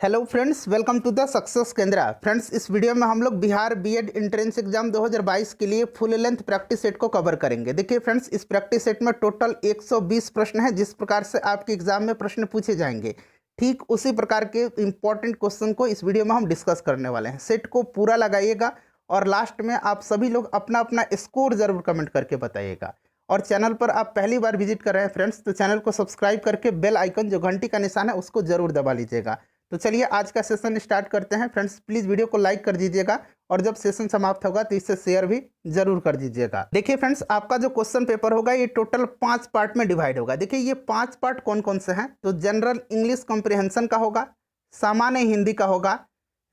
Hello friends, welcome to the success Kendra. Friends, इस video में हम लोग बिहार बीएड एंट्रेंस एग्जाम 2022 के लिए फुल लेंथ प्रैक्टिस सेट को कवर करेंगे। देखिए फ्रेंड्स, इस प्रैक्टिस सेट में टोटल 120 प्रश्न हैं। जिस प्रकार से आपके एग्जाम में प्रश्न पूछे जाएंगे, ठीक उसी प्रकार के इंपॉर्टेंट क्वेश्चन को इस वीडियो में हम डिस्कस करने वाले हैं। सेट को पूरा लगाइएगा और लास्ट में आप सभी लोग अपना अपना स्कोर जरूर कमेंट करके बताइएगा। और चैनल पर आप पहली बार विजिट कर रहे हैं फ्रेंड्स, तो चैनल को सब्सक्राइब करके बेल आइकन जो घंटी का निशान है उसको जरूर दबा लीजिएगा। तो चलिए आज का सेशन स्टार्ट करते हैं। फ्रेंड्स, प्लीज़ वीडियो को लाइक कर दीजिएगा और जब सेशन समाप्त होगा तो इसे शेयर भी जरूर कर दीजिएगा। देखिए फ्रेंड्स, आपका जो क्वेश्चन पेपर होगा ये टोटल 5 पार्ट में डिवाइड होगा। देखिए ये 5 पार्ट कौन कौन से हैं, तो जनरल इंग्लिश कॉम्प्रिहेंशन का होगा, सामान्य हिंदी का होगा,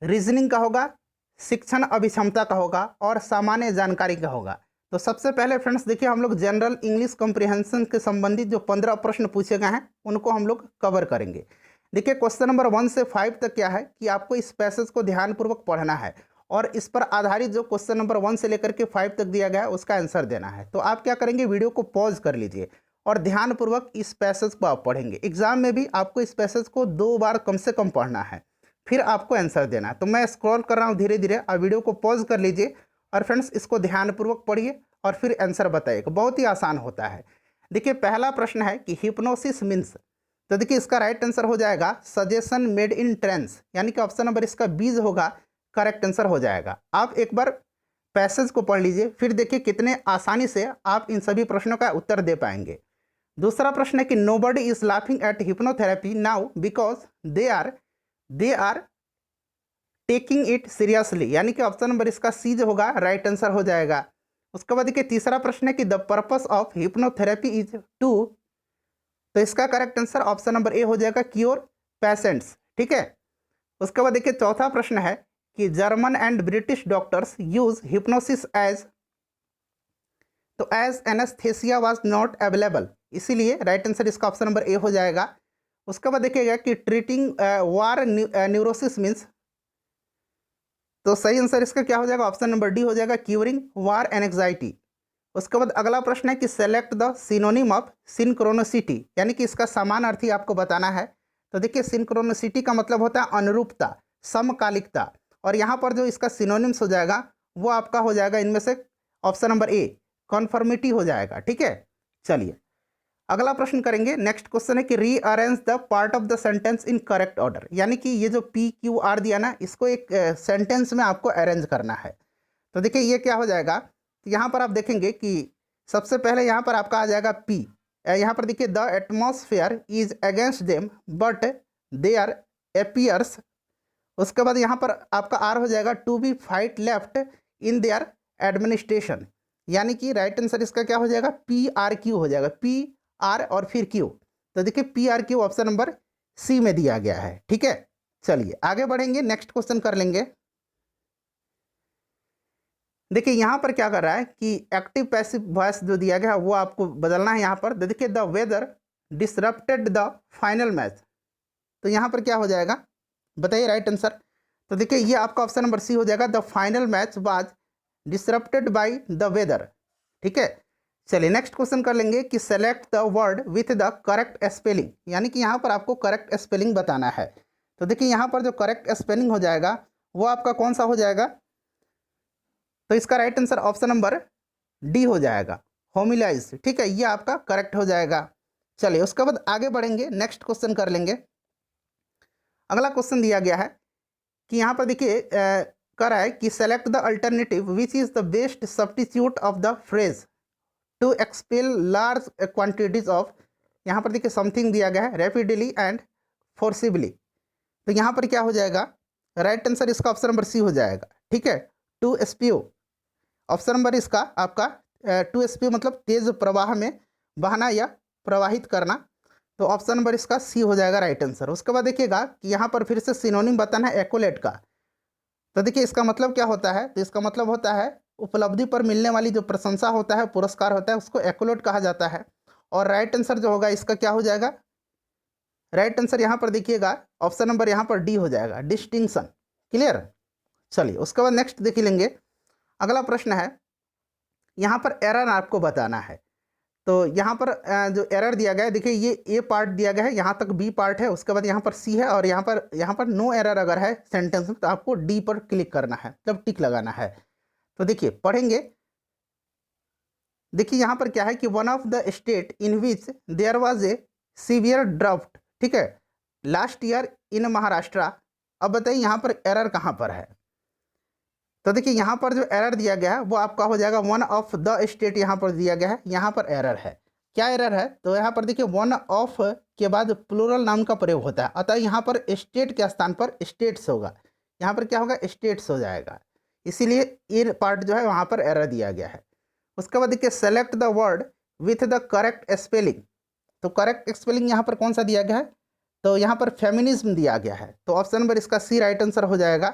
रीजनिंग का होगा, शिक्षण अभिक्षमता का होगा और सामान्य जानकारी का होगा। तो सबसे पहले फ्रेंड्स देखिए, हम लोग जनरल इंग्लिश कॉम्प्रिहेंशन के संबंधित जो 15 प्रश्न पूछे गए हैं उनको हम लोग कवर करेंगे। देखिए क्वेश्चन नंबर 1 से 5 तक क्या है कि आपको इस पैसेज को ध्यानपूर्वक पढ़ना है और इस पर आधारित जो क्वेश्चन नंबर 1 से लेकर के 5 तक दिया गया है उसका आंसर देना है। तो आप क्या करेंगे, वीडियो को पॉज कर लीजिए और ध्यानपूर्वक इस पैसेज को आप पढ़ेंगे। एग्जाम में भी आपको इस पैसेज को 2 बार कम से कम पढ़ना है, फिर आपको आंसर देना है। तो मैं स्क्रॉल कर रहा हूँ धीरे धीरे, आप वीडियो को पॉज कर लीजिए और फ्रेंड्स इसको ध्यानपूर्वक पढ़िए और फिर आंसर बताइएगा। बहुत ही आसान होता है। देखिए पहला प्रश्न है कि हिप्नोसिस मीन्स, तो देखिए इसका राइट आंसर हो जाएगा सजेशन मेड इन ट्रेंस, यानी कि ऑप्शन नंबर इसका बीज होगा, करेक्ट आंसर हो जाएगा। आप एक बार पैसेज को पढ़ लीजिए, फिर देखिए कितने आसानी से आप इन सभी प्रश्नों का उत्तर दे पाएंगे। दूसरा प्रश्न है कि nobody is laughing at hypnotherapy now because they are taking it seriously, यानी कि ऑप्शन नंबर इसका सी जो होगा राइट आंसर हो जाएगा। उसके बाद देखिए तीसरा प्रश्न है कि the purpose of hypnotherapy is to, तो इसका correct answer option number A हो जाएगा, क्योर पेशेंट्स। ठीक है। उसके बाद देखिए चौथा प्रश्न है कि German and British doctors use hypnosis as, तो as anaesthesia was not available, इसीलिए राइट आंसर इसका ऑप्शन नंबर ए हो जाएगा। उसके बाद देखिएगा कि ट्रीटिंग वार न्यूरोसिस मीन्स, तो सही आंसर इसका क्या हो जाएगा, ऑप्शन नंबर डी हो जाएगा, क्यूरिंग वार एंजाइटी। उसके बाद अगला प्रश्न है कि select the synonym of synchronicity, यानी कि इसका समान अर्थी आपको बताना है। तो देखिए सिंक्रोनिसिटी का मतलब होता है अनुरूपता, समकालिकता, और यहाँ पर जो इसका सिनोनिम्स हो जाएगा वो आपका हो जाएगा इनमें से ऑप्शन नंबर ए, कॉन्फर्मिटी हो जाएगा। ठीक है। चलिए अगला प्रश्न करेंगे। नेक्स्ट क्वेश्चन है कि rearrange the part of the sentence in correct order, यानी कि ये जो पी क्यू आर दिया ना, इसको एक सेंटेंस में आपको अरेंज करना है। तो देखिए ये क्या हो जाएगा, तो यहाँ पर आप देखेंगे कि सबसे पहले यहाँ पर आपका आ जाएगा पी, यहाँ पर देखिए the atmosphere is against them but they are appears. उसके बाद यहाँ पर आपका आर हो जाएगा to be fight left in their administration, यानी कि राइट आंसर इसका क्या हो जाएगा, पी आर क्यू हो जाएगा, पी आर और फिर क्यू। तो देखिए P R Q option number C में दिया गया है। ठीक है। चलिए आगे बढ़ेंगे, नेक्स्ट क्वेश्चन कर लेंगे। देखिए यहाँ पर क्या कर रहा है कि एक्टिव पैसिव वॉइस जो दिया गया है वो आपको बदलना है। यहाँ पर देखिए the weather disrupted the final match, तो यहाँ पर क्या हो जाएगा बताइए राइट आंसर। तो देखिए ये आपका ऑप्शन नंबर सी हो जाएगा, the final match was disrupted by the weather. ठीक है। चलिए नेक्स्ट क्वेश्चन कर लेंगे कि select the word with the correct spelling, यानी कि यहाँ पर आपको करेक्ट स्पेलिंग बताना है। तो देखिए यहाँ पर जो करेक्ट स्पेलिंग हो जाएगा वो आपका कौन सा हो जाएगा, तो इसका right answer option number D हो जाएगा, होमिलाइज। ठीक है, ये आपका करेक्ट हो जाएगा। चलिए उसके बाद आगे बढ़ेंगे, नेक्स्ट क्वेश्चन कर लेंगे। अगला क्वेश्चन दिया गया है कि यहाँ पर देखिए कर रहा है कि select the alternative which is the best substitute of the phrase to expel large quantities of, यहाँ पर देखिए समथिंग दिया गया है, रैपिडली एंड फोर्सिबली। तो यहाँ पर क्या हो जाएगा, राइट आंसर इसका ऑप्शन नंबर सी हो जाएगा। ठीक है, टू स्पीव, ऑप्शन नंबर इसका आपका टू स्पीव मतलब तेज प्रवाह में बहना या प्रवाहित करना, तो ऑप्शन नंबर इसका सी हो जाएगा राइट आंसर। उसके बाद देखिएगा कि यहाँ पर फिर से सिनोनिम बताना है एक्कोलेट का। तो देखिए इसका मतलब क्या होता है, तो इसका मतलब होता है उपलब्धि पर मिलने वाली जो प्रशंसा होता है, पुरस्कार होता है, उसको एक्कोलेट कहा जाता है। और राइट आंसर जो होगा इसका क्या हो जाएगा, राइट आंसर यहाँ पर देखिएगा ऑप्शन नंबर यहाँ पर डी हो जाएगा, डिस्टिंक्शन। क्लियर। चलिए उसके बाद नेक्स्ट देख लेंगे। अगला प्रश्न है, यहाँ पर एरर आपको बताना है। तो यहाँ पर जो एरर दिया गया है, देखिए ये ए पार्ट दिया गया है, यहाँ तक बी पार्ट है, उसके बाद यहाँ पर सी है, और यहाँ पर नो एरर अगर है सेंटेंस में तो आपको डी पर क्लिक करना है, तब टिक लगाना है। तो देखिए पढ़ेंगे, देखिए यहाँ पर क्या है कि one of the state in which there was a severe draft, ठीक है, लास्ट ईयर इन महाराष्ट्र। अब बताइए यहाँ पर एरर कहाँ पर है। तो देखिए यहाँ पर जो एरर दिया गया है वो आपका हो जाएगा वन ऑफ द स्टेट, यहाँ पर दिया गया है, यहाँ पर एरर है। क्या एरर है, तो यहाँ पर देखिए वन ऑफ के बाद प्लूरल नाउन का प्रयोग होता है, अतः यहाँ पर स्टेट के स्थान पर स्टेट्स होगा, यहाँ पर क्या होगा, स्टेट्स हो जाएगा, इसीलिए ये पार्ट जो है वहाँ पर एरर दिया गया है। उसके बाद देखिए select the word with the correct spelling. तो करेक्ट स्पेलिंग यहाँ पर कौन सा दिया गया है, तो यहाँ पर फेमिनिज्म दिया गया है, तो ऑप्शन नंबर इसका सी राइट आंसर हो जाएगा।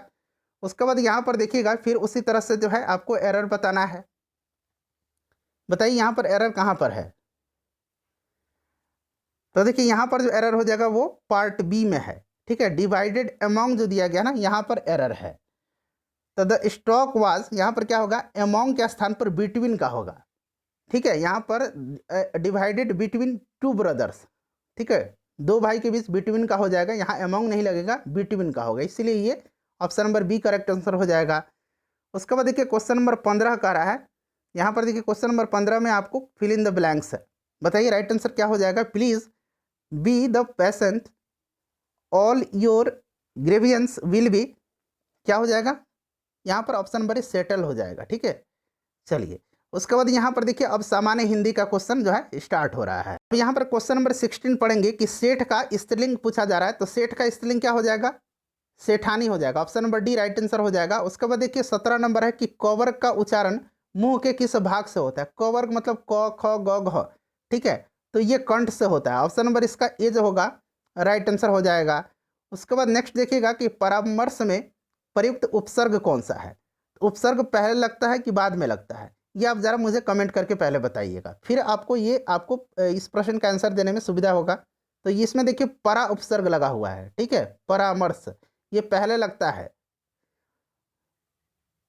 उसके बाद यहाँ पर देखिएगा फिर उसी तरह से जो है आपको एरर बताना है। बताइए यहाँ पर एरर कहाँ पर है। तो देखिए यहाँ पर जो एरर हो जाएगा वो पार्ट बी में है, ठीक है, डिवाइडेड अमॉन्ग जो दिया गया ना, यहाँ पर एरर है। तो द स्टॉक वाज, यहाँ पर क्या होगा, अमॉन्ग के स्थान पर बिटवीन का होगा, ठीक है, यहाँ पर डिवाइडेड बिटवीन टू ब्रदर्स, ठीक है, दो भाई के बीच बिटवीन का हो जाएगा, यहाँ अमॉन्ग नहीं लगेगा, बिटवीन का होगा, इसीलिए ये option number B correct answer हो जाएगा। उसके बाद देखिए क्वेश्चन नंबर 15 का रहा है, यहाँ पर देखिए क्वेश्चन नंबर 15 में आपको फिल इन द ब्लैंक्स है। बताइए राइट आंसर क्या हो जाएगा। Please be the patient, all your grievance will be, क्या हो जाएगा, यहाँ पर ऑप्शन नंबर सेटल हो जाएगा, ठीक है। चलिए उसके बाद यहाँ पर देखिए अब सामान्य हिंदी का क्वेश्चन जो है स्टार्ट हो रहा है। अब यहाँ पर क्वेश्चन नंबर 16 पढ़ेंगे कि सेठ का स्त्रीलिंग पूछा जा रहा है, तो सेठ का स्त्रीलिंग क्या हो जाएगा, सेठानी हो जाएगा, option number D right answer हो जाएगा। उसके बाद देखिए 17 नंबर है कि कवर्ग का उच्चारण मुंह के किस भाग से होता है। कवर्ग मतलब क ख ग घ, ठीक है, तो ये कंठ से होता है, ऑप्शन नंबर इसका ए जो होगा राइट आंसर हो जाएगा। उसके बाद नेक्स्ट देखिएगा कि परामर्श में प्रयुक्त उपसर्ग कौन सा है। उपसर्ग पहले लगता है कि बाद में लगता है, ये आप ज़रा मुझे कमेंट करके पहले बताइएगा, फिर आपको इस प्रश्न का आंसर देने में सुविधा होगा। तो इसमें देखिए परा उपसर्ग लगा हुआ है, ठीक है, परामर्श ये पहले लगता है।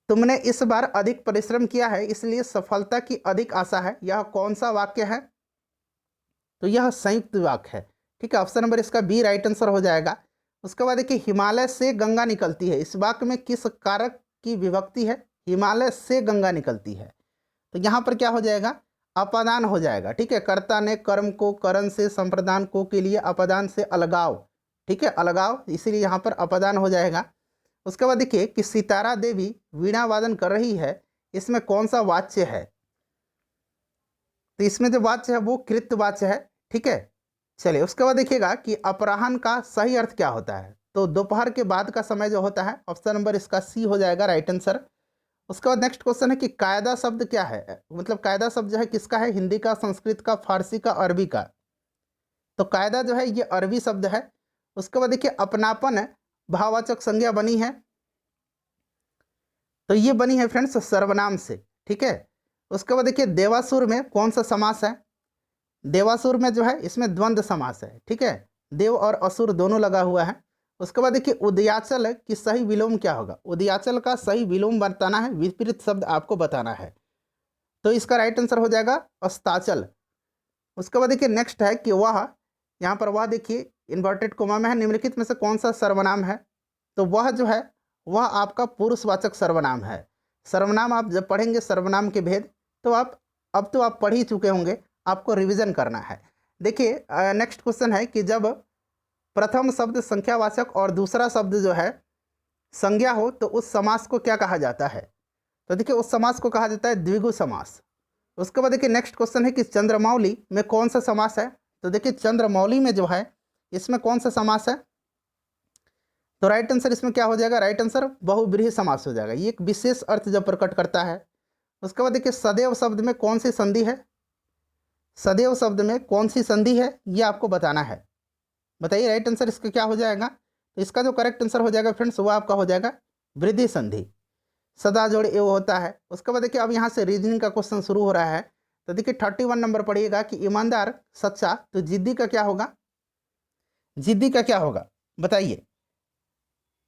तुमने इस बार अधिक परिश्रम किया है इसलिए सफलता की अधिक आशा है, यह कौन सा वाक्य है, तो यह संयुक्त वाक्य है, ठीक है, ऑप्शन नंबर इसका बी राइट आंसर हो जाएगा। उसके बाद देखिए हिमालय से गंगा निकलती है, इस वाक्य में किस कारक की विभक्ति है, हिमालय से गंगा निकलती है, तो यहाँ पर क्या हो जाएगा, अपादान हो जाएगा, ठीक है, कर्ता ने कर्म को करण से संप्रदान को के लिए अपादान से अलगाव, ठीक है, अलगाव, इसीलिए यहाँ पर अपादान हो जाएगा। उसके बाद देखिए कि सितारा देवी वीणा वादन कर रही है, इसमें कौन सा वाच्य है, तो इसमें जो वाच्य है वो कृत वाच्य है, ठीक है। चलिए उसके बाद देखिएगा कि अपराह्न का सही अर्थ क्या होता है, तो दोपहर के बाद का समय जो होता है, ऑप्शन नंबर इसका सी हो जाएगा राइट आंसर। उसके बाद नेक्स्ट क्वेश्चन है कि कायदा शब्द क्या है, मतलब कायदा शब्द जो है किसका है, हिंदी का, संस्कृत का, फारसी का, अरबी का, तो कायदा जो है ये अरबी शब्द है। उसके बाद देखिए अपनापन भाववाचक संज्ञा बनी है, तो ये बनी है फ्रेंड्स सर्वनाम से, ठीक है। उसके बाद देखिए देवासुर में कौन सा समास है, देवासुर में जो है इसमें द्वंद्व समास है, ठीक है, देव और असुर दोनों लगा हुआ है। उसके बाद देखिए उदयाचल की सही विलोम क्या होगा, उदयाचल का सही विलोम बताना है, विपरीत शब्द आपको बताना है, तो इसका राइट आंसर हो जाएगा अस्ताचल। उसके बाद देखिए नेक्स्ट है कि वह, यहाँ पर वह देखिए इन्वर्टेड कोमा में है, निम्नलिखित में से कौन सा सर्वनाम है, तो वह जो है वह आपका पुरुषवाचक सर्वनाम है। सर्वनाम आप जब पढ़ेंगे सर्वनाम के भेद, तो अब तो आप पढ़ ही चुके होंगे, आपको रिवीजन करना है। देखिए नेक्स्ट क्वेश्चन है कि जब प्रथम शब्द संख्यावाचक और दूसरा शब्द जो है संज्ञा हो तो उस समास को क्या कहा जाता है, तो देखिए उस समास को कहा जाता है द्विगु समास। उसके बाद देखिए नेक्स्ट क्वेश्चन है कि चंद्रमौली में कौन सा समास है, तो देखिए चंद्रमौली में जो है इसमें कौन सा समास है, तो राइट आंसर इसमें क्या हो जाएगा, राइट आंसर बहुब्रीहि समास हो जाएगा, ये एक विशेष अर्थ जब प्रकट करता है। उसके बाद देखिए सदैव शब्द में कौन सी संधि है, सदैव शब्द में कौन सी संधि है ये आपको बताना है। बताइए राइट आंसर इसका क्या हो जाएगा, तो इसका जो करेक्ट आंसर हो जाएगा फ्रेंड्स वो आपका हो जाएगा वृद्धि संधि, सदा जोड़ एव होता है। उसके बाद देखिए अब यहाँ से रीजनिंग का क्वेश्चन शुरू हो रहा है, तो देखिए 31 नंबर पढ़िएगा कि ईमानदार सच्चा, तो जिद्दी का क्या होगा, जिद्दी का क्या होगा बताइए,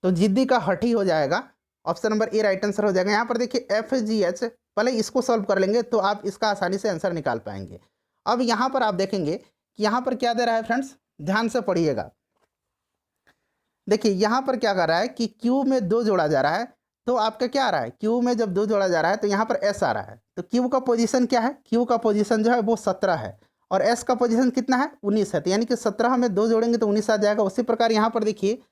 तो जिद्दी का हठी हो जाएगा, ऑप्शन नंबर ए राइट आंसर हो जाएगा। यहाँ पर देखिए FGH, पहले इसको सॉल्व कर लेंगे तो आप इसका आसानी से आंसर निकाल पाएंगे। अब यहाँ पर आप देखेंगे कि यहाँ पर क्या दे रहा है फ्रेंड्स, ध्यान से पढ़िएगा। देखिए यहाँ पर क्या कर रहा है कि Q में 2 जोड़ा जा रहा है, तो आपका क्या आ रहा है, Q में जब 2 जोड़ा जा रहा है तो यहाँ पर S आ रहा है, तो Q का पोजीशन क्या है, Q का पोजीशन जो है वो 17 है और S का पोजीशन कितना है, 19 है, तो यानी कि 17 में 2 जोड़ेंगे तो 19 आ जाएगा। उसी प्रकार यहाँ पर देखिए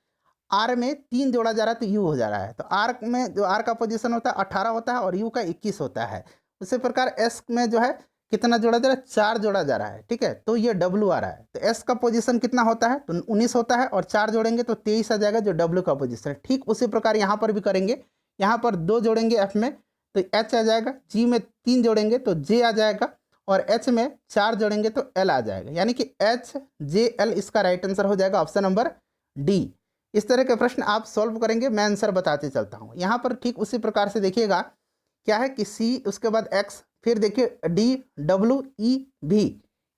R में 3 जोड़ा जा रहा है तो U हो जा रहा है, तो R में जो R का पोजीशन होता है 18 होता है और U का 21 होता है। उसी प्रकार S में जो है कितना जोड़ा जा रहा है, 4 जोड़ा जा रहा है, ठीक है, तो ये W आ रहा है, तो S का पोजीशन कितना होता है, तो 19 होता है और 4 जोड़ेंगे तो 23 आ जाएगा जो W का पोजीशन है। ठीक उसी प्रकार यहाँ पर भी करेंगे, यहाँ पर 2 जोड़ेंगे F में तो H आ जाएगा, G में 3 जोड़ेंगे तो J आ जाएगा और H में 4 जोड़ेंगे तो L आ जाएगा, यानी कि HJL इसका राइट आंसर हो जाएगा ऑप्शन नंबर D। इस तरह के प्रश्न आप सॉल्व करेंगे, मैं आंसर बताते चलता हूँ। यहाँ पर ठीक उसी प्रकार से देखिएगा क्या है कि C, उसके बाद X, फिर देखिए D, W, E, V,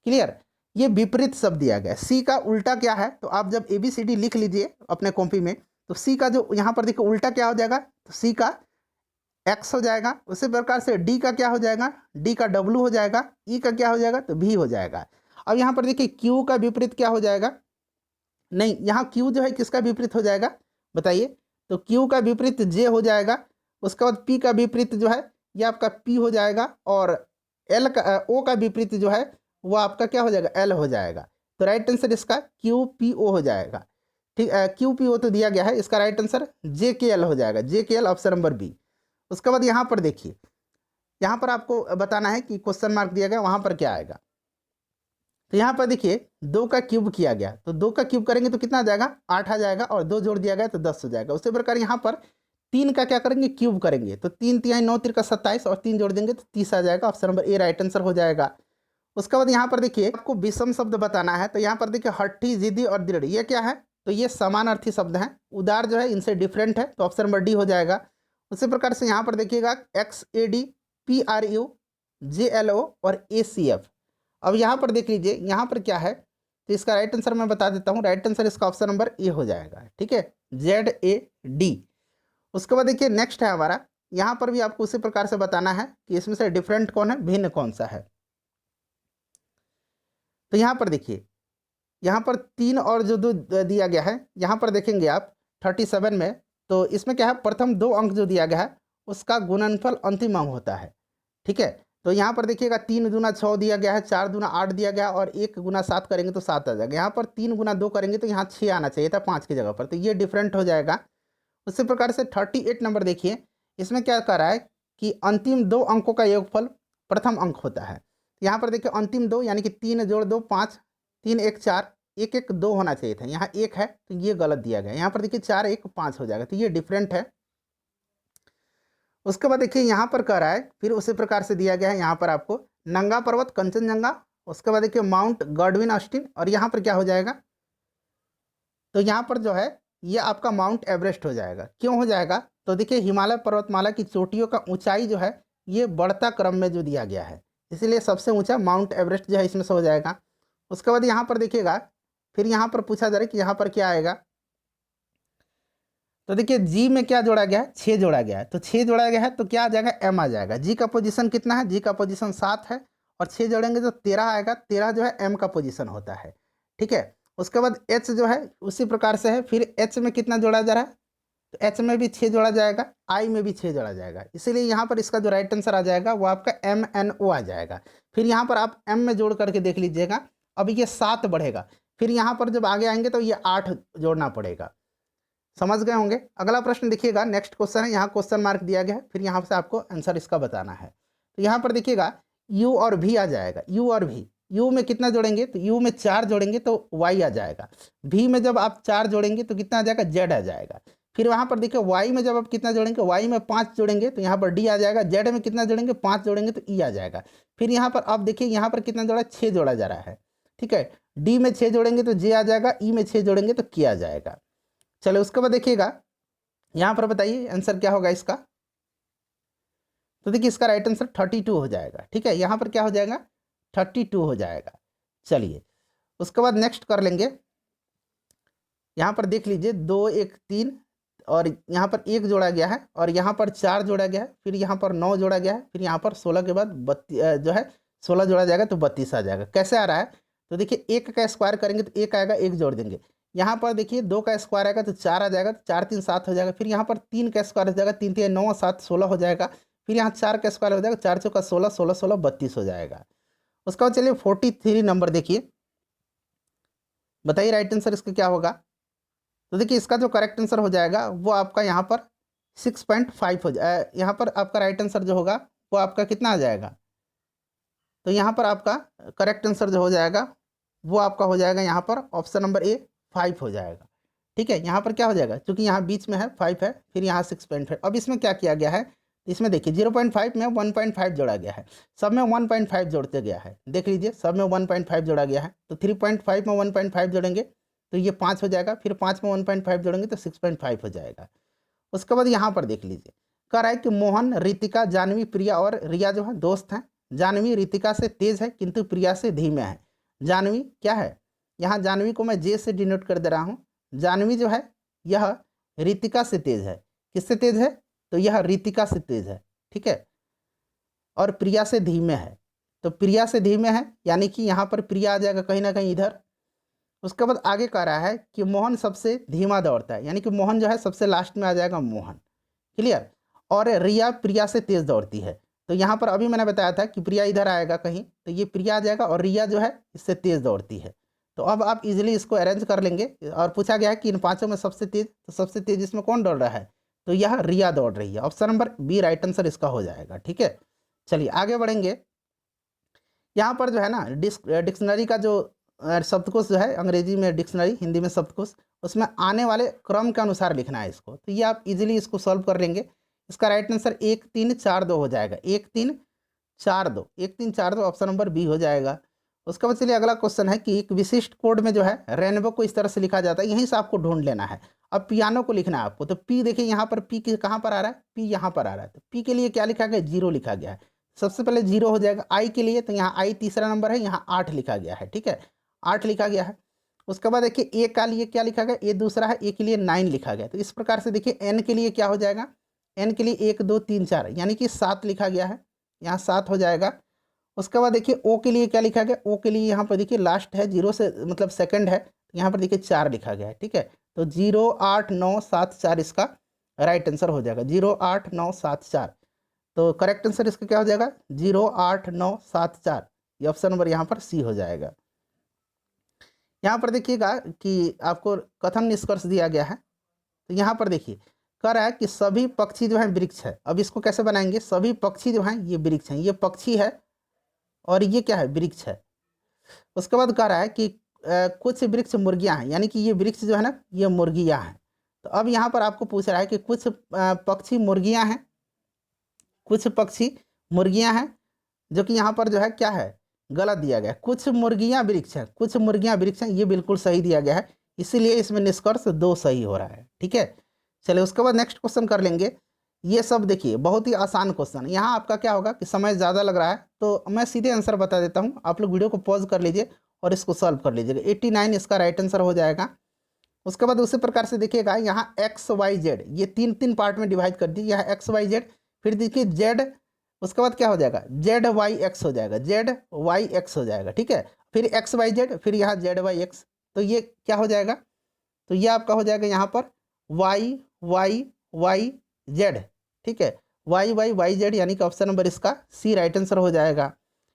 clear, ये विपरीत शब्द दिया गया है। C का उल्टा क्या है, तो आप जब ABCD लिख लीजिए अपने कॉपी में, तो C का जो यहाँ पर देखिए उल्टा क्या हो जाएगा, तो C का X हो जाएगा। उसी प्रकार से D का क्या हो जाएगा, D का W हो जाएगा, E का क्या हो जाएगा, तो V हो जाएगा। अब यहाँ पर देखिए Q का विपरीत क्या हो जाएगा, नहीं यहाँ Q जो है किसका विपरीत हो जाएगा बताइए, तो Q का विपरीत J हो जाएगा। उसके बाद P का विपरीत जो है ये आपका P हो जाएगा और L का O का विपरीत जो है वो आपका क्या हो जाएगा, L हो जाएगा। तो राइट आंसर इसका QPO हो जाएगा, ठीक, QPO तो दिया गया है, इसका राइट आंसर JKL हो जाएगा, JKL ऑप्शन नंबर B। उसके बाद यहाँ पर देखिए, यहाँ पर आपको बताना है कि क्वेश्चन मार्क दिया गया वहाँ पर क्या आएगा। तो यहाँ पर देखिए 2 का क्यूब किया गया, तो 2 का क्यूब करेंगे तो कितना आ जाएगा, 8 आ जाएगा और 2 जोड़ दिया गया तो 10 हो जाएगा। उसी प्रकार यहाँ पर 3 का क्या करेंगे, क्यूब करेंगे, तो 3 तिहाई 9 तिरका 27 और 3 जोड़ देंगे तो 30 आ जाएगा, ऑप्शन नंबर ए राइट आंसर हो जाएगा। उसके बाद यहाँ पर देखिए आपको विषम शब्द बताना है, तो यहाँ पर देखिए हट्टी, जिद्दी और दृढ़, ये क्या है, तो ये समानार्थी शब्द हैं। उदार जो है इनसे डिफरेंट है, तो ऑप्शन नंबर डी हो जाएगा। उसी प्रकार से यहाँ पर देखिएगा XAD, PRU, JLO और ACF। अब यहाँ पर देख लीजिए यहाँ पर क्या है, तो इसका राइट आंसर मैं बता देता हूँ, राइट आंसर इसका ऑप्शन नंबर ए हो जाएगा, ठीक है, ZAD। उसके बाद देखिए नेक्स्ट है हमारा, यहाँ पर भी आपको उसी प्रकार से बताना है कि इसमें से डिफरेंट कौन है, भिन्न कौन सा है। तो यहाँ पर देखिए, यहाँ पर 3 और जो 2 दिया गया है, यहाँ पर देखेंगे आप 37 में, तो इसमें क्या है, प्रथम 2 अंक जो दिया गया है उसका गुणनफल अंतिम अंक होता है, ठीक है। तो यहाँ पर देखिएगा 3 दूना 6 दिया गया है, 4 दूना 8 दिया गया और 1 गुना 7 करेंगे तो 7 आ जाएगा। यहाँ पर 3 गुना 2 करेंगे तो यहाँ 6 आना चाहिए था 5 की जगह पर, तो ये डिफरेंट हो जाएगा। उसी प्रकार से 38 नंबर देखिए, इसमें क्या कर रहा है कि अंतिम 2 अंकों का योगफल प्रथम अंक होता है। यहाँ पर देखिए अंतिम 2 यानी कि 3 जोड़ 2 5, 3 1 4, 1 1 2 होना चाहिए था, यहाँ 1 है तो ये गलत दिया गया। यहाँ पर देखिए 4 1 5 हो जाएगा, तो ये डिफरेंट है। उसके बाद देखिए यहाँ पर कह रहा है, फिर उसी प्रकार से दिया गया है यहाँ पर आपको नंगा पर्वत कंचनजंगा, उसके बाद देखिए माउंट गॉडविन ऑस्टिन, और यहाँ पर क्या हो जाएगा, तो यहाँ पर जो है ये आपका माउंट एवरेस्ट हो जाएगा। क्यों हो जाएगा, तो देखिए हिमालय पर्वतमाला की चोटियों का ऊंचाई जो है ये बढ़ता क्रम में जो दिया गया है, इसीलिए सबसे ऊंचा माउंट एवरेस्ट जो है इसमें से हो जाएगा। उसके बाद यहाँ पर देखिएगा, फिर यहाँ पर पूछा जा रहा है कि यहाँ पर क्या आएगा, तो देखिए जी में क्या जोड़ा गया है, 6 जोड़ा गया है, तो 6 जोड़ा गया है तो क्या आ जाएगा, एम आ जाएगा। जी का पोजीशन कितना है, जी का पोजीशन 7 है और 6 जोड़ेंगे तो 13 आएगा, 13 जो है एम का पोजीशन होता है, ठीक है। उसके बाद एच जो है उसी प्रकार से है, फिर एच में कितना जोड़ा जा रहा है, तो एच में भी 6 जोड़ा जाएगा, आई में भी 6 जोड़ा जाएगा, इसीलिए यहाँ पर इसका जो राइट आंसर आ जाएगा वो आपका MNO आ जाएगा। फिर यहाँ पर आप एम में जोड़ करके देख लीजिएगा, अब ये 7 बढ़ेगा, फिर यहाँ पर जब आगे आएंगे तो ये 8 जोड़ना पड़ेगा, समझ गए होंगे। अगला प्रश्न देखिएगा, नेक्स्ट क्वेश्चन है, यहाँ क्वेश्चन मार्क दिया गया है, फिर यहाँ से आपको आंसर इसका बताना है। तो यहाँ पर देखिएगा U और V आ जाएगा, U और V, U में कितना जोड़ेंगे, तो U में 4 जोड़ेंगे तो Y आ जाएगा, V में जब आप 4 जोड़ेंगे तो कितना आ जाएगा, Z आ जाएगा। फिर वहाँ पर देखिए Y में जब आप कितना जोड़ेंगे, Y में 5 जोड़ेंगे तो यहाँ पर D आ जाएगा, Z में कितना जोड़ेंगे, 5 जोड़ेंगे तो E आ जाएगा। फिर यहाँ पर आप देखिए यहाँ पर कितना जोड़ा, 6 जोड़ा जा रहा है, ठीक है, D में 6 जोड़ेंगे तो J आ जाएगा, E में 6 जोड़ेंगे तो K आ जाएगा। चलो उसके बाद देखिएगा यहाँ पर बताइए आंसर क्या होगा इसका, तो देखिए इसका राइट आंसर 32 हो जाएगा, ठीक है, यहाँ पर क्या हो जाएगा, 32 हो जाएगा। चलिए उसके बाद नेक्स्ट कर लेंगे, यहाँ पर देख लीजिए 2 1 3 और यहाँ पर 1 जोड़ा गया है और यहाँ पर 4 जोड़ा गया है, फिर यहाँ पर 9 जोड़ा गया है, फिर यहाँ पर 16 के बाद जो है 16 जोड़ा जाएगा तो 32 आ जाएगा। कैसे आ रहा है, तो देखिए 1 का स्क्वायर करेंगे तो 1 आएगा, 1 जोड़ देंगे। यहाँ पर देखिए 2 का स्क्वायर आएगा तो 4 आ जाएगा, तो 4 3 7 हो जाएगा। फिर यहाँ पर 3 का स्क्वायर हो जाएगा, 3 3 9 7 16 हो जाएगा। फिर यहाँ 4 का स्क्वायर हो जाएगा, 4 चौका 16 16 16 32 हो जाएगा। उसका बाद चलिए 43 नंबर देखिए, बताइए राइट आंसर इसका क्या होगा। तो देखिए इसका जो करेक्ट आंसर हो जाएगा वो आपका यहाँ पर 6.5 हो जाए, यहाँ पर आपका राइट आंसर जो होगा वो आपका कितना आ जाएगा, तो यहाँ पर आपका करेक्ट आंसर जो हो जाएगा वो आपका हो जाएगा यहाँ पर ऑप्शन नंबर ए 5 हो जाएगा। ठीक है, यहाँ पर क्या हो जाएगा, क्योंकि यहाँ बीच में है 5 है, फिर यहाँ 6.5। अब इसमें क्या किया गया है, इसमें देखिए 0.5 में 1.5 जोड़ा गया है, सब में 1.5 जोड़ते गया है। देख लीजिए सब में 1.5 जोड़ा गया है, तो 3.5 में 1.5 जोड़ेंगे तो ये 5 हो जाएगा, फिर 5 में 1.5 जोड़ेंगे तो 6.5 हो जाएगा। उसके बाद यहाँ पर देख लीजिए, कह रहा है कि मोहन, रितिका, जानवी, प्रिया और रिया जो है दोस्त हैं। जानवी रितिका से तेज है किंतु प्रिया से धीमे है। जानवी क्या है, यहाँ जानवी को मैं जे से डिनोट कर दे रहा हूँ। जानवी जो है यह रितिका से तेज है। किससे तेज है, तो यह रितिका से तेज है। ठीक है, और प्रिया से धीमे है, तो प्रिया से धीमे है यानी कि यहाँ पर प्रिया आ जाएगा कहीं ना कहीं इधर। उसके बाद आगे कह रहा है कि मोहन सबसे धीमा दौड़ता है, यानी कि मोहन जो है सबसे लास्ट में आ जाएगा मोहन। क्लियर, और रिया प्रिया से तेज दौड़ती है, तो यहाँ पर अभी मैंने बताया था कि प्रिया इधर आएगा कहीं, तो ये प्रिया आ जाएगा और रिया जो है इससे तेज दौड़ती है। तो अब आप इजीली इसको अरेंज कर लेंगे। और पूछा गया है कि इन पांचों में सबसे तेज, तो सबसे तेज इसमें कौन दौड़ रहा है, तो यह रिया दौड़ रही है। Option number B right answer इसका हो जाएगा। ठीक है, चलिए आगे बढ़ेंगे। यहाँ पर जो है ना डिक्शनरी का जो शब्दकोश जो है, अंग्रेजी में डिक्शनरी, हिंदी में शब्दकोश, उसमें आने वाले क्रम के अनुसार लिखना है इसको। तो ये आप इजीली इसको सॉल्व कर लेंगे। इसका राइट आंसर 1 3 4 2 हो जाएगा। 1 3 4 2, 1 3 4 2 ऑप्शन नंबर बी हो जाएगा। उसके बाद चलिए अगला क्वेश्चन है कि एक विशिष्ट कोड में जो है रेनबो को इस तरह से लिखा जाता है, यहीं से आपको ढूंढ लेना है। अब पियानो को लिखना है आपको, तो पी देखिए यहाँ पर पी कहाँ पर आ रहा है, पी यहाँ पर आ रहा है, तो पी के लिए क्या लिखा गया, 0 लिखा गया है। सबसे पहले 0 हो जाएगा। आई के लिए, तो यहाँ आई तीसरा नंबर है, यहाँ 8 लिखा गया है। ठीक है, 8 लिखा गया है। उसके बाद देखिए ए का लिए क्या लिखा गया, ए दूसरा है, ए के लिए 9 लिखा गया। तो इस प्रकार से देखिए एन के लिए क्या हो जाएगा, एन के लिए 1 2 3 4 यानी कि 7 लिखा गया है, यहाँ 7 हो जाएगा। उसके बाद देखिए ओ के लिए क्या लिखा गया, ओ के लिए यहाँ पर देखिए लास्ट है 0 से मतलब सेकंड है, यहाँ पर देखिए 4 लिखा गया है। ठीक है, तो 0 8 9 7 4 इसका राइट आंसर हो जाएगा। 0 8 9 7 4, तो करेक्ट आंसर इसका क्या हो जाएगा, 0 8 9 7 4। ये ऑप्शन नंबर यहाँ पर सी हो जाएगा। यहाँ पर देखिएगा कि आपको कथन निष्कर्ष दिया गया है, तो यहाँ पर देखिए कह रहा है कि सभी पक्षी जो है वृक्ष है। अब इसको कैसे बनाएंगे, सभी पक्षी जो हैं ये वृक्ष हैं, ये पक्षी है और ये क्या है, वृक्ष है। उसके बाद कह रहा है कि कुछ वृक्ष मुर्गियां हैं, यानी कि ये वृक्ष जो है ना ये मुर्गियां हैं। तो अब यहाँ पर आपको पूछ रहा है कि कुछ पक्षी मुर्गियां हैं, कुछ पक्षी मुर्गियां हैं, जो कि यहाँ पर जो है क्या है, गलत दिया गया है। कुछ मुर्गियां वृक्ष हैं, कुछ मुर्गियां वृक्ष हैं, ये बिल्कुल सही दिया गया है, इसीलिए इसमें निष्कर्ष 2 सही हो रहा है। ठीक है, चलिए उसके बाद नेक्स्ट क्वेश्चन कर लेंगे। ये सब देखिए बहुत ही आसान क्वेश्चन है। यहाँ आपका क्या होगा कि समय ज़्यादा लग रहा है तो मैं सीधे आंसर बता देता हूँ, आप लोग वीडियो को पॉज कर लीजिए और इसको सॉल्व कर लीजिएगा। 89 इसका राइट आंसर हो जाएगा। उसके बाद उसी प्रकार से देखिएगा यहाँ एक्स वाई जेड, ये 3 पार्ट में डिवाइड कर दीजिए। यहाँ एक्स वाई जेड, फिर देखिए जेड, उसके बाद क्या हो जाएगा, जेड वाई एक्स हो जाएगा, जेड वाई एक्स हो जाएगा। ठीक है, फिर एक्स वाई जेड, फिर यहाँ जेड वाई एक्स, तो ये क्या हो जाएगा, तो ये आपका हो जाएगा यहाँ पर वाई वाई वाई जेड। ठीक है, वाई वाई वाई जेड, यानी कि ऑप्शन नंबर इसका सी राइट आंसर हो जाएगा।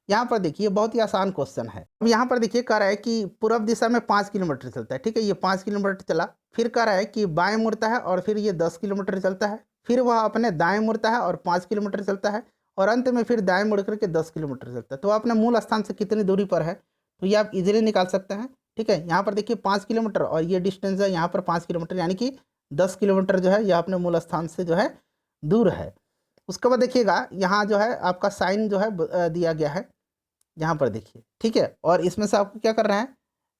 यहाँ पर देखिए बहुत ही आसान क्वेश्चन है। अब यहाँ पर देखिए कह रहा है कि पूर्व दिशा में 5 किलोमीटर चलता है। ठीक है, ये 5 किलोमीटर चला, फिर कह रहा है कि बाएं मुड़ता है और फिर ये 10 किलोमीटर चलता है, फिर वह अपने दाएं मुड़ता है और 5 किलोमीटर चलता है, और अंत में फिर दाएं मुड़ करके 10 किलोमीटर चलता है। तो अपने मूल स्थान से कितनी दूरी पर है, तो ये आप इजीली निकाल सकते हैं। ठीक है, यहाँ पर देखिए 5 किलोमीटर और ये डिस्टेंस है यहाँ पर 5 किलोमीटर, यानी कि 10 किलोमीटर जो है यह अपने मूल स्थान से जो है दूर है। उसके बाद देखिएगा यहाँ जो है आपका साइन जो है दिया गया है यहाँ पर देखिए। ठीक है, और इसमें से आपको क्या करना है,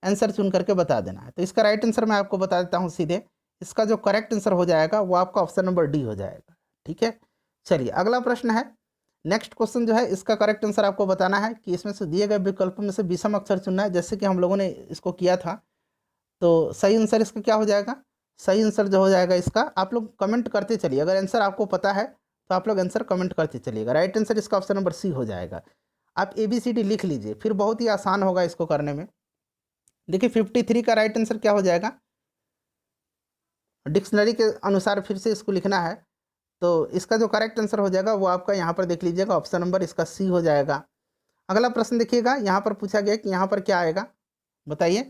आंसर चुन करके बता देना है। तो इसका राइट आंसर मैं आपको बता देता हूँ सीधे, इसका जो करेक्ट आंसर हो जाएगा वो आपका ऑप्शन नंबर डी हो जाएगा। ठीक है, चलिए अगला प्रश्न है। नेक्स्ट क्वेश्चन जो है इसका करेक्ट आंसर आपको बताना है कि इसमें से दिए गए विकल्पों में से विषम अक्षर चुनना है, जैसे कि हम लोगों ने इसको किया था। तो सही आंसर इसका क्या हो जाएगा, सही आंसर जो हो जाएगा इसका, आप लोग कमेंट करते चलिए, अगर आंसर आपको पता है तो आप लोग आंसर कमेंट करते चलिएगा। राइट आंसर इसका ऑप्शन नंबर सी हो जाएगा। आप ABCD लिख लीजिए, फिर बहुत ही आसान होगा इसको करने में। देखिए 53 का राइट आंसर क्या हो जाएगा, डिक्शनरी के अनुसार फिर से इसको लिखना है, तो इसका जो करेक्ट आंसर हो जाएगा वो आपका यहाँ पर देख लीजिएगा, ऑप्शन नंबर इसका सी हो जाएगा। अगला प्रश्न देखिएगा, यहाँ पर पूछा गया कि यहाँ पर क्या आएगा, बताइए।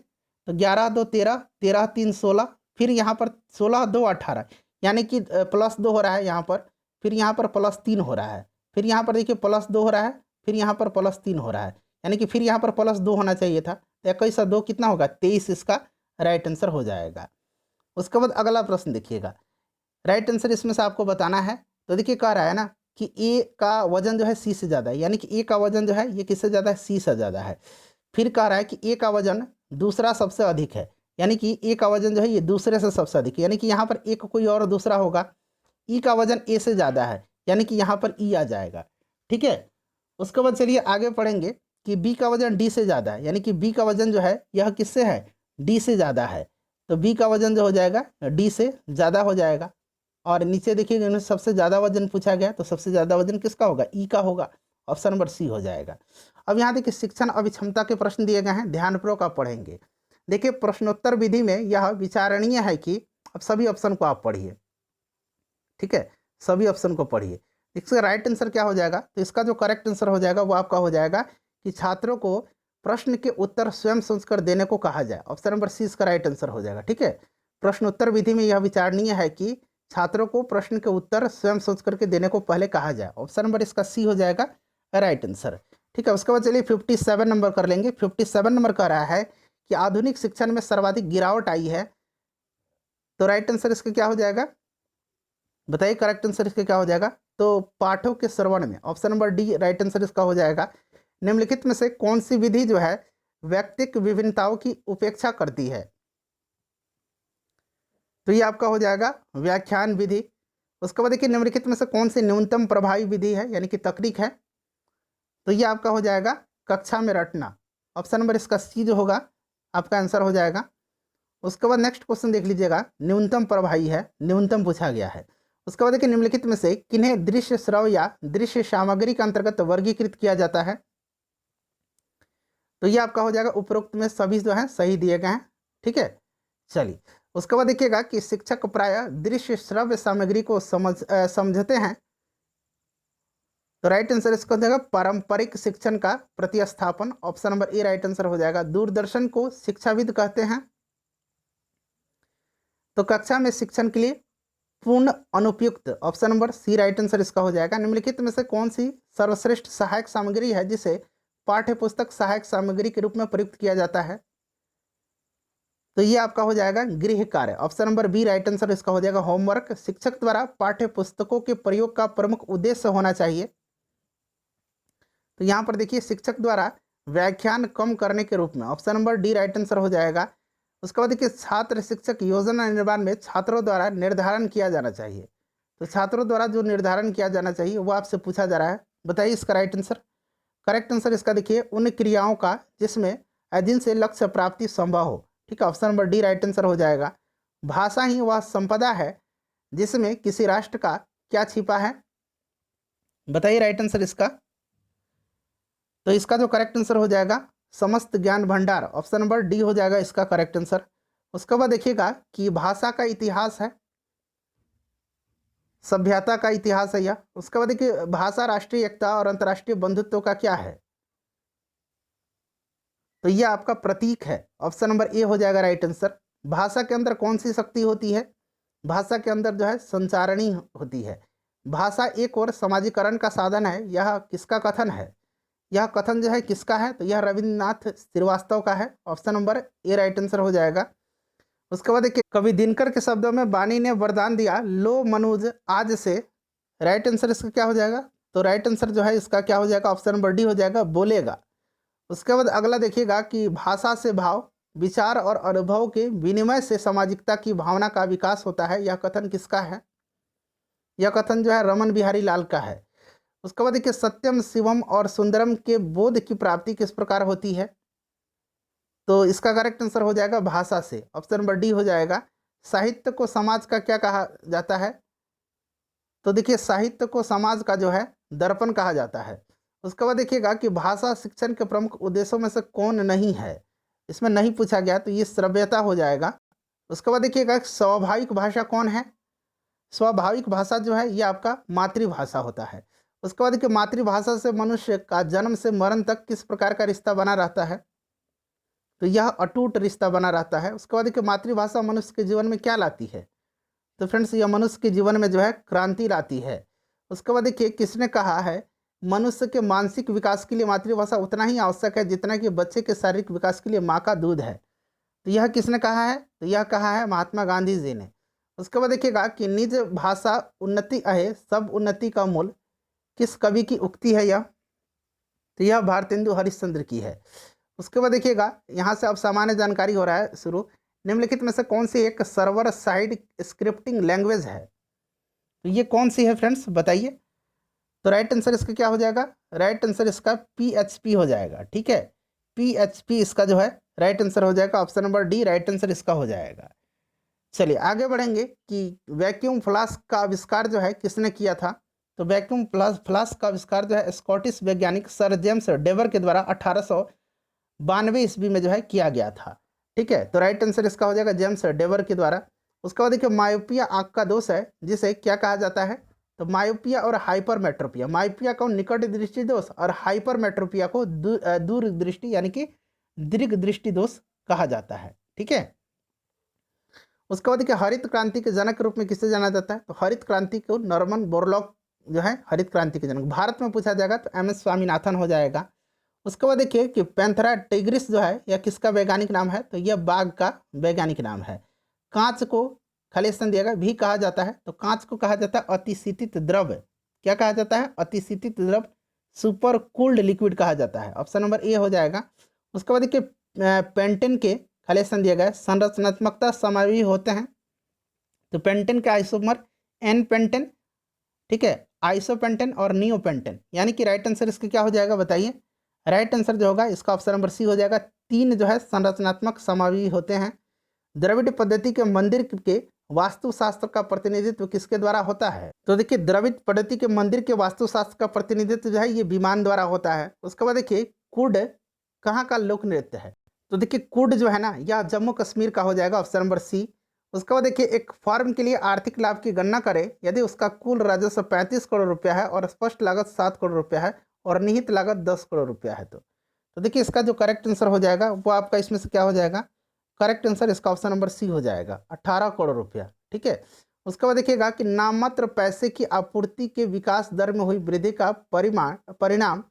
तो 11 2 13, 13 3 16, फिर यहाँ पर 16 2 18, यानी कि +2 हो रहा है यहाँ पर, फिर यहाँ पर +3 हो रहा है, फिर यहाँ पर देखिए +2 हो रहा है, फिर यहाँ पर +3 हो रहा है, यानी कि फिर यहाँ पर +2 होना चाहिए था। तो 21 और 2 कितना होगा, 23 इसका राइट आंसर हो जाएगा। उसके बाद अगला प्रश्न देखिएगा, राइट आंसर इसमें से आपको बताना है। तो देखिए कह रहा है ना कि ए का वजन जो है सी से ज़्यादा है, यानी कि ए का वजन जो है ये किससे ज़्यादा है, सी से ज़्यादा है। फिर कह रहा है कि ए का वजन दूसरा सबसे अधिक है, यानी कि ए का वजन जो है ये दूसरे से सबसे अधिक है, यानी कि यहाँ पर ए का कोई और दूसरा होगा। ई का वजन ए से ज़्यादा है, यानी कि यहाँ पर ई आ जाएगा, ठीक है। उसके बाद चलिए आगे पढ़ेंगे कि बी का वजन डी से ज़्यादा है, यानी कि बी का वजन जो है यह किससे है, डी से ज़्यादा है। तो बी का वजन जो हो जाएगा डी से ज़्यादा हो जाएगा। और नीचे देखिएगा इन्हें सबसे ज़्यादा वजन पूछा गया, तो सबसे ज़्यादा वजन किसका होगा, ई का होगा, ऑप्शन नंबर सी हो जाएगा। अब यहाँ देखिए शिक्षण अभिक्षमता के प्रश्न दिए गए हैं, ध्यानपूर्वक आप पढ़ेंगे। देखिए प्रश्नोत्तर विधि में यह विचारणीय है कि अब सभी ऑप्शन को आप पढ़िए, ठीक है, सभी ऑप्शन को पढ़िए। इसका राइट आंसर क्या हो जाएगा, तो इसका जो करेक्ट आंसर हो जाएगा वो आपका हो जाएगा कि छात्रों को प्रश्न के उत्तर स्वयं सोचकर देने को कहा जाए, ऑप्शन नंबर सी इसका राइट आंसर हो जाएगा, ठीक है। प्रश्नोत्तर विधि में यह विचारणीय है कि छात्रों को प्रश्न के उत्तर स्वयं सोच करके देने को पहले कहा जाए, ऑप्शन नंबर इसका सी हो जाएगा राइट आंसर, ठीक है। उसके बाद चलिए 57 नंबर कर लेंगे। 57 नंबर कह रहा है कि आधुनिक शिक्षण में सर्वाधिक गिरावट आई है, तो राइट आंसर इसका क्या हो जाएगा, बताइए करेक्ट आंसर इसका क्या हो जाएगा। तो पाठों के श्रवण में, option number D right answer इसका हो जाएगा। निम्नलिखित में से कौन सी विधि जो है व्यक्तिक विभिन्नताओं की उपेक्षा करती है, तो ये आपका हो जाएगा व्याख्यान विधि। उसके बाद देखिए निम्नलिखित में से कौन सी न्यूनतम प्रभावी विधि है, यानी कि तकनीक है, तो ये आपका हो जाएगा कक्षा में रटना, ऑप्शन नंबर इसका सी जो होगा आपका आंसर हो जाएगा। उसके बाद नेक्स्ट क्वेश्चन देख लीजिएगा, न्यूनतम प्रभावी है, न्यूनतम पूछा गया है। उसके बाद देखिए निम्नलिखित में से किन्हें दृश्य श्रव्य या दृश्य सामग्री के अंतर्गत वर्गीकृत किया जाता है, तो ये आपका हो जाएगा उपरोक्त में सभी जो है सही दिए गए हैं, ठीक है। चलिए उसके बाद देखिएगा कि शिक्षक प्रायः दृश्य श्रव्य सामग्री को समझते हैं, तो राइट आंसर इसका हो जाएगा पारंपरिक शिक्षण का प्रतिस्थापन, ऑप्शन नंबर ए राइट आंसर हो जाएगा। दूरदर्शन को शिक्षाविद कहते हैं, तो कक्षा में शिक्षण के लिए पूर्ण अनुपयुक्त, option number C right answer इसका हो जाएगा। निम्नलिखित में से कौन सी सर्वश्रेष्ठ सहायक सामग्री है जिसे पाठ्य पुस्तक सहायक सामग्री के रूप में प्रयुक्त किया जाता है, तो ये आपका हो जाएगा गृह कार्य, option number B right answer इसका हो जाएगा होमवर्क। शिक्षक द्वारा पाठ्य पुस्तकों के प्रयोग का प्रमुख उद्देश्य होना चाहिए, तो यहाँ पर देखिए शिक्षक द्वारा व्याख्यान कम करने के रूप में, option number D right answer हो जाएगा। उसके बाद देखिए छात्र शिक्षक योजना निर्माण में छात्रों द्वारा निर्धारण किया जाना चाहिए, तो छात्रों द्वारा जो निर्धारण किया जाना चाहिए वो आपसे पूछा जा रहा है, बताइए इसका राइट आंसर। करेक्ट आंसर इसका देखिए उन क्रियाओं का जिसमें जिनसे लक्ष्य प्राप्ति संभव हो, ठीक है, option number D right answer हो जाएगा। भाषा ही वह संपदा है जिसमें किसी राष्ट्र का क्या छिपा है, बताइए राइट आंसर इसका। तो इसका जो करेक्ट आंसर हो जाएगा समस्त ज्ञान भंडार, ऑप्शन नंबर डी हो जाएगा इसका करेक्ट आंसर। उसके बाद देखिएगा कि भाषा का इतिहास है, सभ्यता का इतिहास है यह। उसके बाद देखिए भाषा राष्ट्रीय एकता और अंतर्राष्ट्रीय बंधुत्व का क्या है, तो यह आपका प्रतीक है, ऑप्शन नंबर ए हो जाएगा राइट आंसर। भाषा के अंदर कौन सी शक्ति होती है, भाषा के अंदर जो है संचारणी होती है। भाषा एक और समाजीकरण का साधन है, यह किसका कथन है, यह कथन जो है किसका है, तो यह रविन्द्रनाथ श्रीवास्तव का है, ऑप्शन नंबर ए राइट आंसर हो जाएगा। उसके बाद देखिए कवि दिनकर के शब्दों में वाणी ने वरदान दिया, लो मनुज आज से, राइट आंसर इसका क्या हो जाएगा, तो राइट आंसर जो है इसका क्या हो जाएगा, ऑप्शन नंबर डी हो जाएगा बोलेगा। उसके बाद अगला देखिएगा कि भाषा से भाव विचार और अनुभव के विनिमय से सामाजिकता की भावना का विकास होता है, यह कथन किसका है, यह कथन जो है रमन बिहारी लाल का है। उसके बाद देखिए सत्यम शिवम और सुंदरम के बोध की प्राप्ति किस प्रकार होती है, तो इसका करेक्ट आंसर हो जाएगा भाषा से, ऑप्शन नंबर डी हो जाएगा। साहित्य को समाज का क्या कहा जाता है, तो देखिए साहित्य को समाज का जो है दर्पण कहा जाता है, उसके बाद देखिएगा कि भाषा शिक्षण के प्रमुख उद्देश्यों में से कौन नहीं है, इसमें नहीं पूछा गया तो ये श्रव्यता हो जाएगा। उसके बाद देखिएगा स्वाभाविक भाषा कौन है, स्वाभाविक भाषा जो है ये आपका मातृभाषा होता है। उसके बाद देखिए मातृभाषा से मनुष्य का जन्म से मरण तक किस प्रकार का रिश्ता बना रहता है, तो यह अटूट रिश्ता बना रहता है। उसके बाद देखिए मातृभाषा मनुष्य के जीवन में क्या लाती है, तो फ्रेंड्स यह मनुष्य के जीवन में जो है क्रांति लाती है। उसके बाद देखिए किसने कहा है मनुष्य के मानसिक विकास के लिए मातृभाषा उतना ही आवश्यक है जितना कि बच्चे के शारीरिक विकास के लिए माँ का दूध है, तो यह किसने कहा है, तो यह कहा है महात्मा गांधी जी ने। उसके बाद देखिएगा कि निज भाषा उन्नति अहे सब उन्नति का मूल, किस कवि की उक्ति है यह, तो यह भारतेंदु हरिश्चंद्र की है। उसके बाद देखिएगा यहाँ से अब सामान्य जानकारी हो रहा है शुरू, निम्नलिखित में से कौन सी एक सर्वर साइड स्क्रिप्टिंग लैंग्वेज है, तो ये कौन सी है फ्रेंड्स बताइए। तो राइट आंसर इसका क्या हो जाएगा, राइट आंसर इसका PHP हो जाएगा। ठीक है, PHP इसका जो है राइट आंसर हो जाएगा, option number D right answer इसका हो जाएगा। चलिए आगे बढ़ेंगे कि वैक्यूम फ्लास्क का आविष्कार जो है किसने किया था, तो वैक्यूम फ्लास्क का आविष्कार जो है स्कॉटिश वैज्ञानिक सर जेम्स डेवर के द्वारा 1892 ईस्वी में जो है किया गया था। ठीक है, तो राइट आंसर इसका हो जाएगा जेम्स डेवर के द्वारा। उसके बाद देखिए मायोपिया आँख का दोष है जिसे क्या कहा जाता है, तो मायोपिया और हाइपरमेट्रोपिया, मायोपिया को निकट दृष्टि दोष और हाइपरमेट्रोपिया को दूर दृष्टि यानी कि दीर्घ दृष्टि दोष कहा जाता है। ठीक है, उसके बाद देखिए हरित क्रांति के जनक के रूप में किसे जाना जाता है, तो हरित क्रांति को नॉर्मन बोरलॉग जो है हरित क्रांति के जनक। भारत में पूछा जाएगा तो MS स्वामीनाथन हो जाएगा। उसके बाद देखिए कि पैंथेरा टिग्रिस जो है यह किसका वैज्ञानिक नाम है, तो यह बाघ का वैज्ञानिक नाम है। कांच को खाली स्थान दिया गया भी कहा जाता है, तो कांच को कहा जाता है अतिशीतित द्रव, क्या कहा जाता है, अतिशीतित द्रव, सुपर कूल्ड लिक्विड कहा जाता है, ऑप्शन नंबर ए हो जाएगा। उसके बाद देखिए पेंटेन के खाली स्थान दिया गया है संरचनात्मकता समावी होते हैं, तो पेंटेन के आइसोमर एन पेंटेन, ठीक है, आइसोपेंटेन और नियोपेंटेन, यानी कि राइट आंसर इसका क्या हो जाएगा बताइए। राइट आंसर जो होगा इसका ऑप्शन नंबर सी हो जाएगा, 3 जो है संरचनात्मक समावी होते हैं। द्रविड़ पद्धति के मंदिर के वास्तुशास्त्र का प्रतिनिधित्व किसके द्वारा होता है, तो देखिए द्रविड़ पद्धति के मंदिर के वास्तुशास्त्र का प्रतिनिधित्व जो है ये विमान द्वारा होता है। उसके बाद देखिए कुड कहाँ का लोक नृत्य है, तो देखिए कुड जो है ना यह जम्मू कश्मीर का हो जाएगा, ऑप्शन नंबर सी। उसके बाद देखिए एक फर्म के लिए आर्थिक लाभ की गणना करें यदि उसका कुल राजस्व 35 करोड़ रुपया है और स्पष्ट लागत 7 करोड़ रुपया है और निहित लागत 10 करोड़ रुपया है, तो देखिए इसका जो करेक्ट आंसर हो जाएगा वो आपका इसमें से क्या हो जाएगा, करेक्ट आंसर इसका ऑप्शन नंबर सी हो जाएगा, 18 करोड़ रुपया। ठीक है, उसके बाद देखिएगा कि नाममात्र पैसे की आपूर्ति के विकास दर में हुई वृद्धि का परिणाम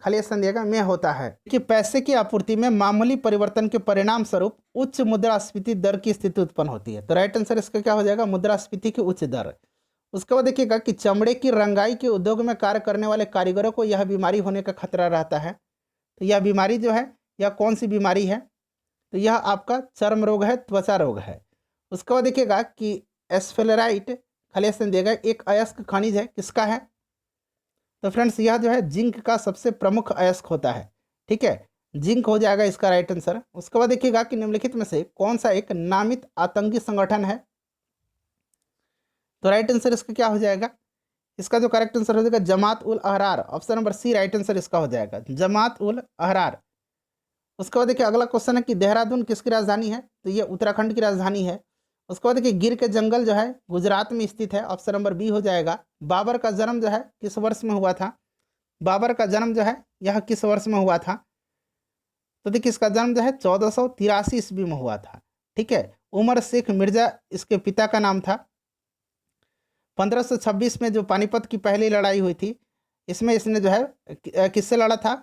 खाली स्थान दिएगा में होता है कि पैसे की आपूर्ति में मामूली परिवर्तन के परिणाम स्वरूप उच्च मुद्रास्फीति दर की स्थिति उत्पन्न होती है, तो राइट आंसर इसका क्या हो जाएगा, मुद्रास्फीति की उच्च दर। उसके बाद देखिएगा कि चमड़े की रंगाई के उद्योग में कार्य करने वाले कारीगरों को यह बीमारी होने का खतरा रहता है, तो यह बीमारी जो है यह कौन सी बीमारी है, तो यह आपका चर्म रोग है, त्वचा रोग है। उसके बाद देखिएगा कि एस्फेलेराइट खाली स्थान दिएगा एक अयस्क खनिज है, किसका है, तो फ्रेंड्स यह जो है जिंक का सबसे प्रमुख अयस्क होता है। ठीक है, जिंक हो जाएगा इसका राइट आंसर। उसके बाद देखिएगा कि निम्नलिखित में से कौन सा एक नामित आतंकी संगठन है, तो राइट आंसर इसका क्या हो जाएगा, इसका जो करेक्ट आंसर हो जाएगा Jamaat ul Ahrar, option number C right answer इसका हो जाएगा, जमात उल अहरार। उसके बाद देखिए अगला क्वेश्चन है कि देहरादून किसकी राजधानी है, तो ये उत्तराखंड की राजधानी है। उसके बाद देखिए गिर के जंगल जो है गुजरात में स्थित है, ऑप्शन नंबर बी हो जाएगा। बाबर का जन्म जो है किस वर्ष में हुआ था, बाबर का जन्म जो है यह किस वर्ष में हुआ था, तो देखिए इसका जन्म जो है 1483 ईस्वी में हुआ था। ठीक है, उमर शेख मिर्जा इसके पिता का नाम था। 1526 में जो पानीपत की पहली लड़ाई हुई थी इसमें इसने जो है किससे लड़ा था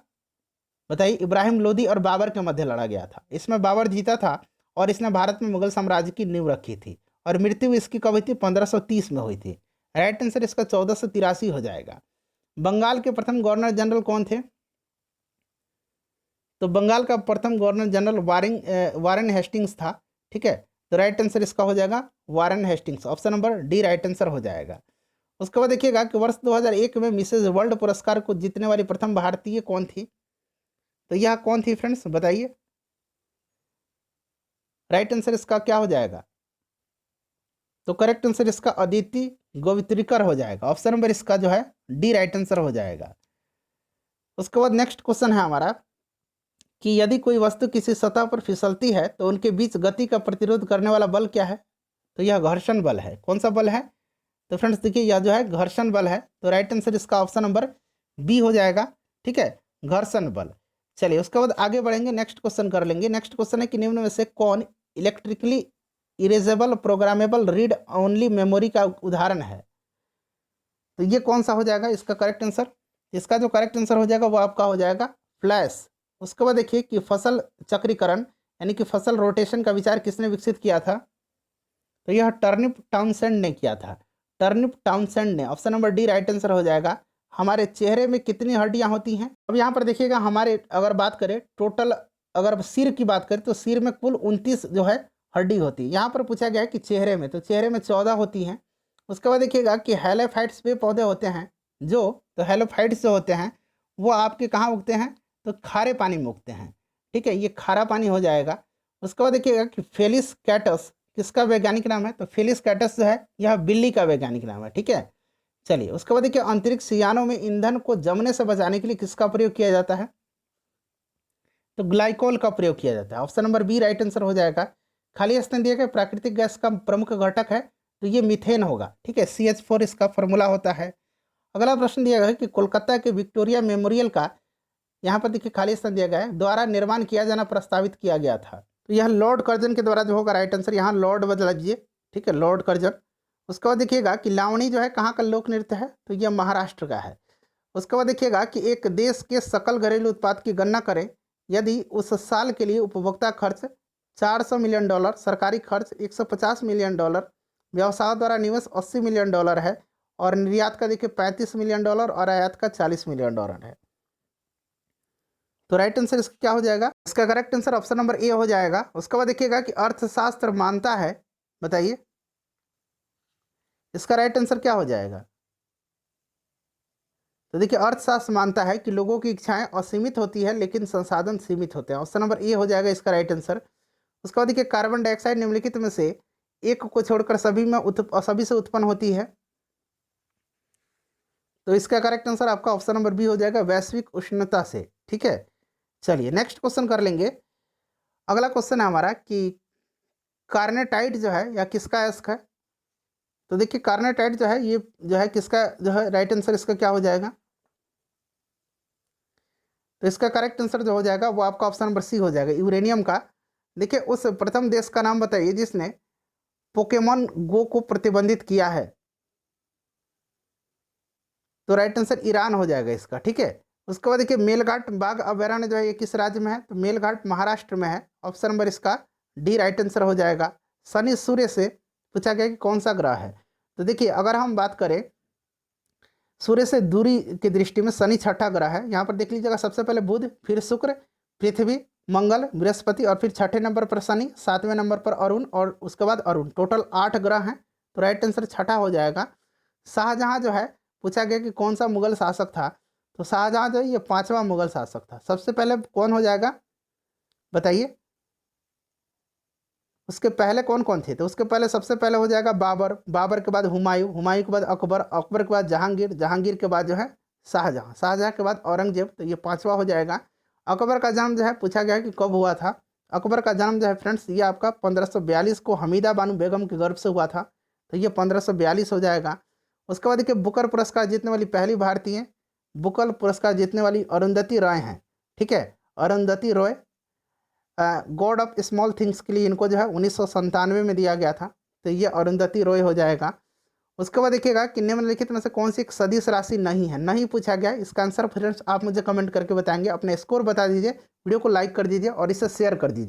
बताइए, इब्राहिम लोदी और बाबर के मध्य लड़ा गया था। इसमें बाबर जीता था और इसने भारत में मुगल साम्राज्य की नींव रखी थी और मृत्यु इसकी कब हुई थी, 1530 में हुई थी। राइट आंसर इसका 1483 हो जाएगा। बंगाल के प्रथम गवर्नर जनरल कौन थे, तो बंगाल का प्रथम गवर्नर जनरल वारेन हेस्टिंग्स था। ठीक है, तो राइट आंसर इसका हो जाएगा Warren Hastings, option number D right answer हो जाएगा। उसके बाद देखिएगा कि वर्ष 2001 में मिसेज वर्ल्ड पुरस्कार को जीतने वाली प्रथम भारतीय कौन थी, तो यह कौन थी फ्रेंड्स बताइए। राइट आंसर इसका क्या हो जाएगा, तो करेक्ट आंसर इसका अदिति गोवित्रिकर हो जाएगा, ऑप्शन नंबर इसका जो है डी राइट आंसर हो जाएगा। उसके बाद नेक्स्ट क्वेश्चन है हमारा कि यदि कोई वस्तु किसी सतह पर फिसलती है तो उनके बीच गति का प्रतिरोध करने वाला बल क्या है? तो यह घर्षण बल है। कौन सा बल है? तो फ्रेंड्स देखिए यह जो है घर्षण बल है। तो राइट आंसर इसका ऑप्शन नंबर बी हो जाएगा। ठीक है, घर्षण बल। चलिए उसके बाद आगे बढ़ेंगे, नेक्स्ट क्वेश्चन कर लेंगे। नेक्स्ट क्वेश्चन है कि निम्न में से कौन electrically erasable programmable read only memory का उदाहरण है? तो ये कौन सा हो जाएगा इसका करेक्ट आंसर? इसका जो करेक्ट आंसर हो जाएगा वो आपका हो जाएगा फ्लैश। उसके बाद देखिए कि फसल चक्रीकरण यानी कि फसल रोटेशन का विचार किसने विकसित किया था? तो यह टर्निप टाउनसेंड ने किया था। टर्निप टाउनसेंड ने। Option number D right answer हो जाएगा। हमारे चेहरे में कितनी हड्डियां होती हैं? अब यहाँ पर देखिएगा, हमारे अगर बात करें टोटल, अगर सिर की बात करें तो सिर में कुल 29 जो है हड्डी होती है। यहाँ पर पूछा गया है कि चेहरे में, तो चेहरे में 14 होती हैं। उसके बाद देखिएगा कि हेलोफाइट्स पे पौधे होते हैं जो, तो हेलोफाइट्स जो होते हैं वो आपके कहाँ उगते हैं? तो खारे पानी में उगते हैं। ठीक है, ये खारा पानी हो जाएगा। उसके बाद देखिएगा कि फेलिस कैटस किसका वैज्ञानिक नाम है? तो फेलिस कैटस जो है यह बिल्ली का वैज्ञानिक नाम है। ठीक है, चलिए उसके बाद देखिए अंतरिक्ष यानों में ईंधन को जमने से बचाने के लिए किसका प्रयोग किया जाता है? तो ग्लाइकोल का प्रयोग किया जाता है। Option number B right answer हो जाएगा। खाली स्थान दिया गया प्राकृतिक गैस का प्रमुख घटक है, तो ये मीथेन होगा। ठीक है, CH4 इसका फॉर्मूला होता है। अगला प्रश्न दिया गया है कि कोलकाता के विक्टोरिया मेमोरियल का, यहाँ पर देखिए खाली स्थान दिया गया है, द्वारा निर्माण किया जाना प्रस्तावित किया गया था। तो यह लॉर्ड कर्जन के द्वारा जो होगा राइट आंसर, यहाँ लॉर्ड बदला दीजिए। ठीक है, लॉर्ड कर्जन। उसके बाद देखिएगा कि लावणी जो है कहाँ का लोक नृत्य है? तो यह महाराष्ट्र का है। उसके बाद देखिएगा कि एक देश के सकल घरेलू उत्पाद की गणना करें यदि उस साल के लिए उपभोक्ता खर्च $400 मिलियन, सरकारी खर्च $150 मिलियन, व्यवसाय द्वारा निवेश $80 मिलियन है और निर्यात का देखिए $35 मिलियन और आयात का $40 मिलियन है। तो राइट आंसर इसका क्या हो जाएगा? इसका correct answer option number A हो जाएगा। उसके बाद देखिएगा कि अर्थशास्त्र मानता है, बताइए इसका राइट आंसर क्या हो जाएगा? तो देखिए अर्थशास्त्र मानता है कि लोगों की इच्छाएं असीमित होती है लेकिन संसाधन सीमित होते हैं। ऑप्शन नंबर ए हो जाएगा इसका राइट आंसर। उसके बाद देखिए कार्बन डाइऑक्साइड निम्नलिखित में से एक को छोड़कर सभी से उत्पन्न होती है। तो इसका करेक्ट आंसर आपका ऑप्शन नंबर बी हो जाएगा, वैश्विक उष्णता से। ठीक है, चलिए नेक्स्ट क्वेश्चन कर लेंगे। अगला क्वेश्चन है हमारा कि कार्नेटाइट जो है या किसका अयस्क है? तो देखिए कार्नेटाइट जो है ये जो है किसका जो है राइट आंसर इसका क्या हो जाएगा? तो इसका करेक्ट आंसर जो हो जाएगा वो आपका ऑप्शन नंबर सी हो जाएगा, यूरेनियम का। देखिए उस प्रथम देश का नाम बताइए जिसने पोकेमॉन गो को प्रतिबंधित किया है। तो राइट आंसर ईरान हो जाएगा इसका। ठीक है, उसके बाद देखिए मेलघाट बाघ अभयारण्य जो है ये किस राज्य में है? तो मेलघाट महाराष्ट्र में है। ऑप्शन नंबर इसका डी राइट आंसर हो जाएगा। शनि सूर्य से पूछा गया कि कौन सा ग्रह है? तो देखिए अगर हम बात करें सूर्य से दूरी की दृष्टि में शनि छठा ग्रह है। यहाँ पर देख लीजिएगा, सबसे पहले बुध, फिर शुक्र, पृथ्वी, मंगल, बृहस्पति और फिर छठे नंबर पर शनि, सातवें नंबर पर अरुण और उसके बाद अरुण। टोटल 8 ग्रह हैं। तो राइट आंसर छठा हो जाएगा। शाहजहाँ जो है पूछा गया कि कौन सा मुगल शासक था? तो शाहजहाँ जो है ये 5वां मुगल शासक था। सबसे पहले कौन हो जाएगा बताइए? उसके पहले कौन कौन थे? तो उसके पहले सबसे पहले हो जाएगा बाबर, बाबर के बाद हुमायूं, हुमायूं के बाद अकबर, अकबर के बाद जहांगीर, जहांगीर के बाद जो है शाहजहाँ, शाहजहाँ के बाद औरंगजेब। तो ये 5वां हो जाएगा। अकबर का जन्म जो है पूछा गया कि कब हुआ था? अकबर का जन्म जो है फ्रेंड्स ये आपका 1542 को हमीदा बानो बेगम के गर्भ से हुआ था। तो ये 1542 हो जाएगा। उसके बाद देखिए बुकर पुरस्कार जीतने वाली पहली भारतीय, बुकर पुरस्कार जीतने वाली अरुंधति रॉय हैं। ठीक है, Arundhati Roy God of small things के लिए इनको जो है 1997 में दिया गया था। तो ये अरुंधति रॉय हो जाएगा। उसके बाद देखिएगा कि निम्नलिखित में से कौन सी एक सदिश राशि नहीं है? नहीं पूछा गया। इसका आंसर फ्रेंड्स आप मुझे कमेंट करके बताएंगे। अपने स्कोर बता दीजिए, वीडियो को लाइक कर दीजिए और इसे शेयर कर दीजिए।